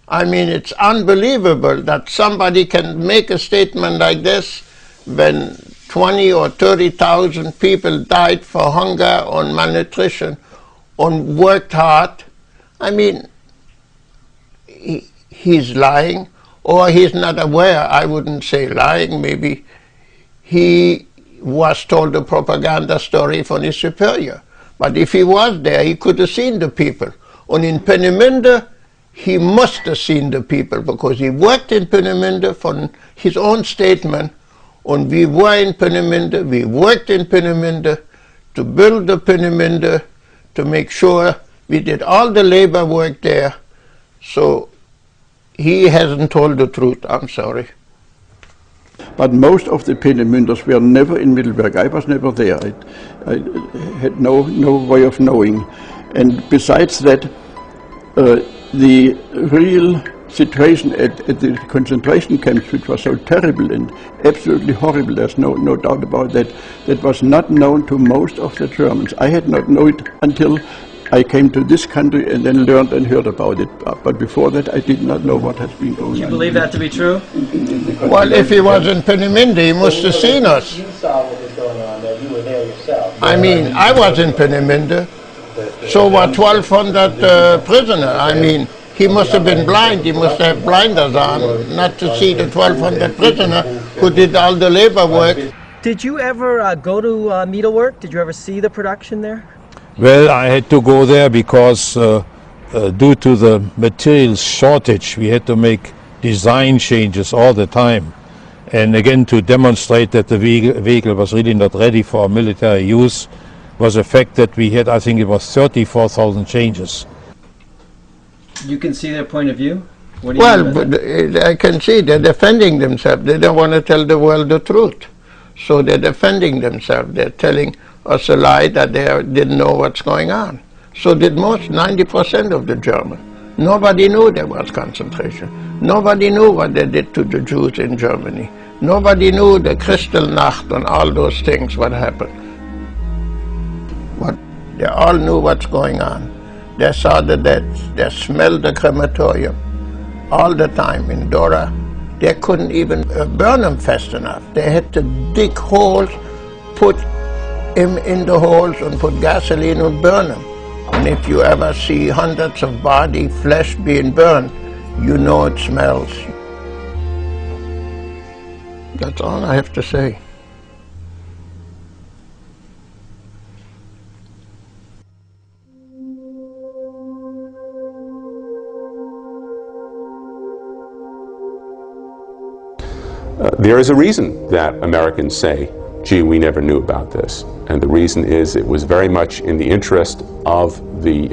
I mean, it's unbelievable that somebody can make a statement like this when 20 or 30,000 people died for hunger or malnutrition and worked hard. I mean, he's lying, or he's not aware. I wouldn't say lying, maybe he was told a propaganda story from his superior. But if he was there, he could have seen the people. And in Peenemünde, he must have seen the people, because he worked in Peenemünde from his own statement. And we were in Peenemünde, we worked in Peenemünde to build the Peenemünde, to make sure we did all the labor work there. So he hasn't told the truth, I'm sorry. But most of the Peenemünders were never in Middelburg. I was never there. I had no way of knowing. And besides that, the real situation at the concentration camps, which was so terrible and absolutely horrible, there's no doubt about that, that was not known to most of the Germans. I had not known it until I came to this country and then learned and heard about it. But before that, I did not know what has been going on. Do you believe that to be true? Well, if he was in Peenemünde, he must have seen us. You saw what was going on there. You were there yourself. I mean, I was in Peenemünde. So were 1,200 prisoners. I mean, he must have been blind. He must have blinders on, not to see the 1,200 prisoners who did all the labor work. Did you ever go to needlework? Did you ever see the production there? Well, I had to go there because due to the material shortage, we had to make design changes all the time. And again, to demonstrate that the vehicle was really not ready for military use, was a fact that we had, I think it was 34,000 changes. You can see their point of view? What do you Well, mean by that? but I can see they're defending themselves. They don't want to tell the world the truth. So they're defending themselves. They're telling us a lie that they didn't know what's going on. So did most, 90% of the Germans. Nobody knew there was concentration. Nobody knew what they did to the Jews in Germany. Nobody knew the Kristallnacht and all those things, what happened. But they all knew what's going on. They saw the dead. They smelled the crematorium all the time in Dora. They couldn't even burn them fast enough. They had to dig holes, put him in the holes and put gasoline and burn them. And if you ever see hundreds of body flesh being burned, you know it smells. That's all I have to say. There is a reason that Americans say, gee, we never knew about this. And the reason is it was very much in the interest of the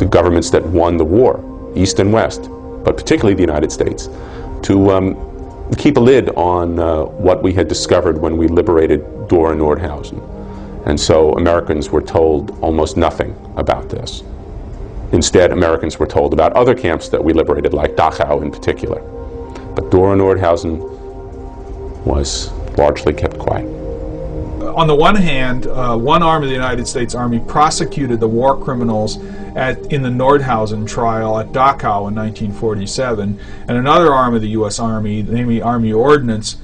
governments that won the war, East and West, but particularly the United States, to keep a lid on what we had discovered when we liberated Dora and Nordhausen. And so Americans were told almost nothing about this. Instead, Americans were told about other camps that we liberated, like Dachau in particular. But Dora and Nordhausen was largely kept quiet. On the one hand, one arm of the United States Army prosecuted the war criminals in the Nordhausen trial at Dachau in 1947, and another arm of the U.S. Army, namely Army Ordnance,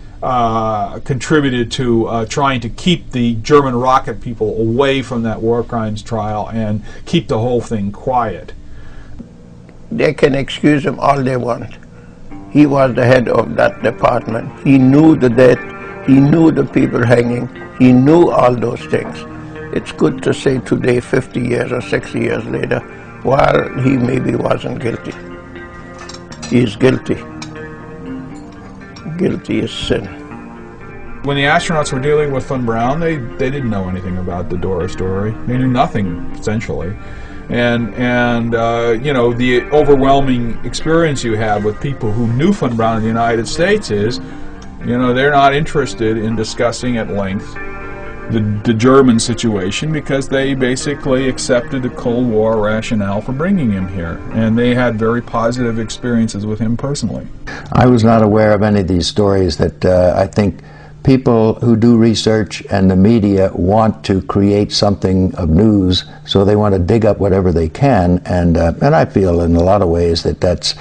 contributed to trying to keep the German rocket people away from that war crimes trial and keep the whole thing quiet. They can excuse him all they want. He was the head of that department. He knew the death. He knew the people hanging. He knew all those things. It's good to say today, 50 years or 60 years later, well, he maybe wasn't guilty. He is guilty. Guilty is sin. When the astronauts were dealing with Von Braun, they didn't know anything about the Dora story. They knew nothing, essentially. And you know, the overwhelming experience you have with people who knew Von Braun in the United States is, you know, they're not interested in discussing at length the German situation because they basically accepted the Cold War rationale for bringing him here. And they had very positive experiences with him personally. I was not aware of any of these stories that I think people who do research and the media want to create something of news, so they want to dig up whatever they can, and I feel in a lot of ways that that's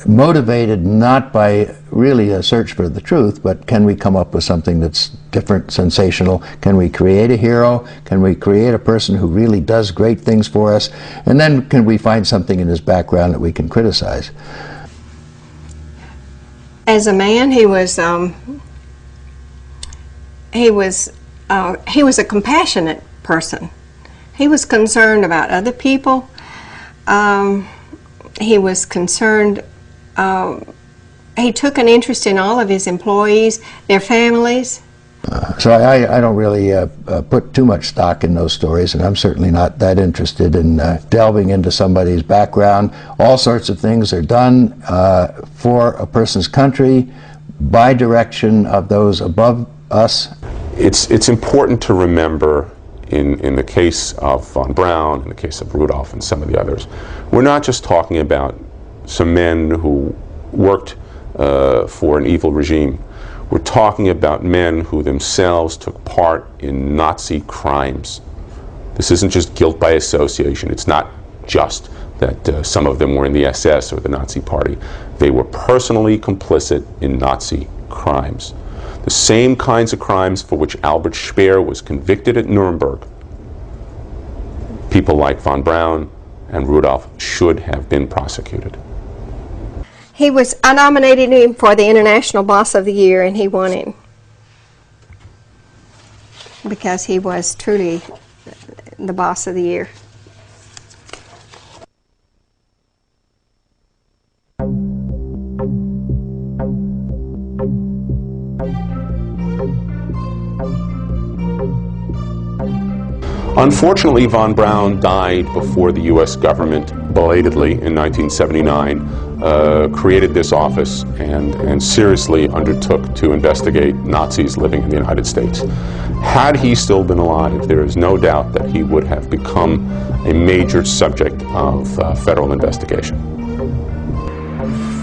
motivated not by really a search for the truth, but can we come up with something that's different, sensational? Can we create a hero? Can we create a person who really does great things for us? And then can we find something in his background that we can criticize? As a man, he was a compassionate person. He was concerned about other people. He was concerned, he took an interest in all of his employees, their families. So I don't really put too much stock in those stories, and I'm certainly not that interested in delving into somebody's background. All sorts of things are done for a person's country by direction of those above us. It's important to remember in the case of Von Braun, in the case of Rudolph and some of the others, we're not just talking about some men who worked for an evil regime. We're talking about men who themselves took part in Nazi crimes. This isn't just guilt by association. It's not just that some of them were in the SS or the Nazi Party. They were personally complicit in Nazi crimes. The same kinds of crimes for which Albert Speer was convicted at Nuremberg. People like Von Braun and Rudolph should have been prosecuted. I nominated him for the International Boss of the Year, and he won it because he was truly the Boss of the Year. Unfortunately, Von Braun died before the U.S. government, belatedly in 1979, created this office and seriously undertook to investigate Nazis living in the United States. Had he still been alive, there is no doubt that he would have become a major subject of federal investigation.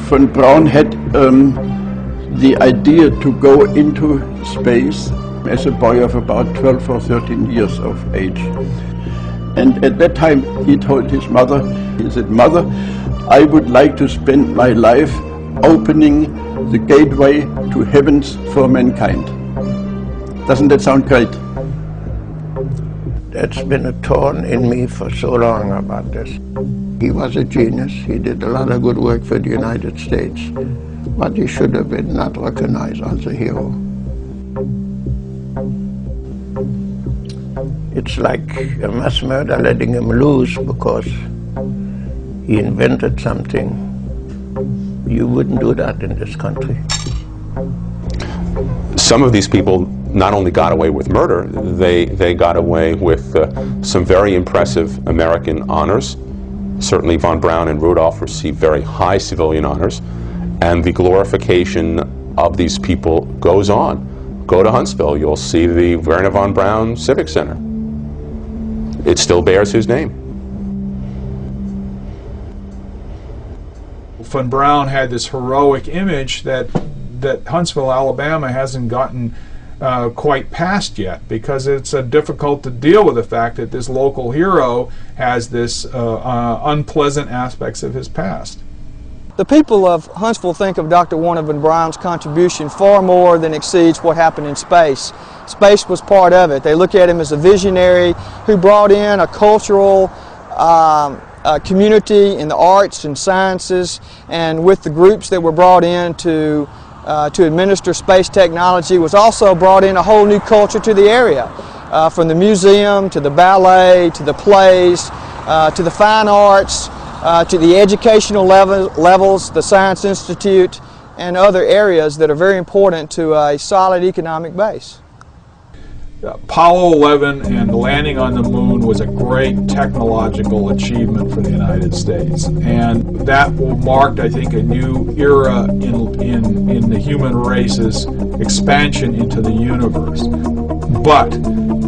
Von Braun had the idea to go into space as a boy of about 12 or 13 years of age. And at that time he told his mother, he said, "Mother, I would like to spend my life opening the gateway to heavens for mankind." Doesn't that sound great? That's been a thorn in me for so long about this. He was a genius. He did a lot of good work for the United States, but he should have been not recognized as a hero. It's like a mass murder letting him loose because he invented something. You wouldn't do that in this country. Some of these people not only got away with murder, they got away with some very impressive American honors. Certainly Von Braun and Rudolph received very high civilian honors, and the glorification of these people goes on. Go to Huntsville, you'll see the Werner von Braun Civic Center. It still bears his name. Von Braun had this heroic image that Huntsville, Alabama hasn't gotten quite past yet, because it's difficult to deal with the fact that this local hero has this unpleasant aspects of his past. The people of Huntsville think of Dr. Werner von Braun's contribution far more than exceeds what happened in space. Space was part of it. They look at him as a visionary who brought in a cultural community in the arts and sciences, and with the groups that were brought in to administer space technology, was also brought in a whole new culture to the area, from the museum to the ballet to the plays to the fine arts, to the educational levels, the Science Institute, and other areas that are very important to a solid economic base. Apollo 11 and landing on the moon was a great technological achievement for the United States, and that marked, I think, a new era in the human race's expansion into the universe. But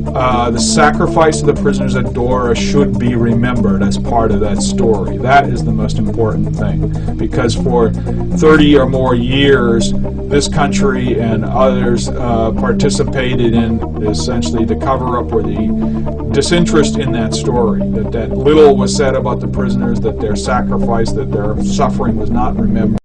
the sacrifice of the prisoners at Dora should be remembered as part of that story. That is the most important thing, because for 30 or more years, this country and others participated in essentially the cover-up or the disinterest in that story, that little was said about the prisoners, that their sacrifice, that their suffering was not remembered.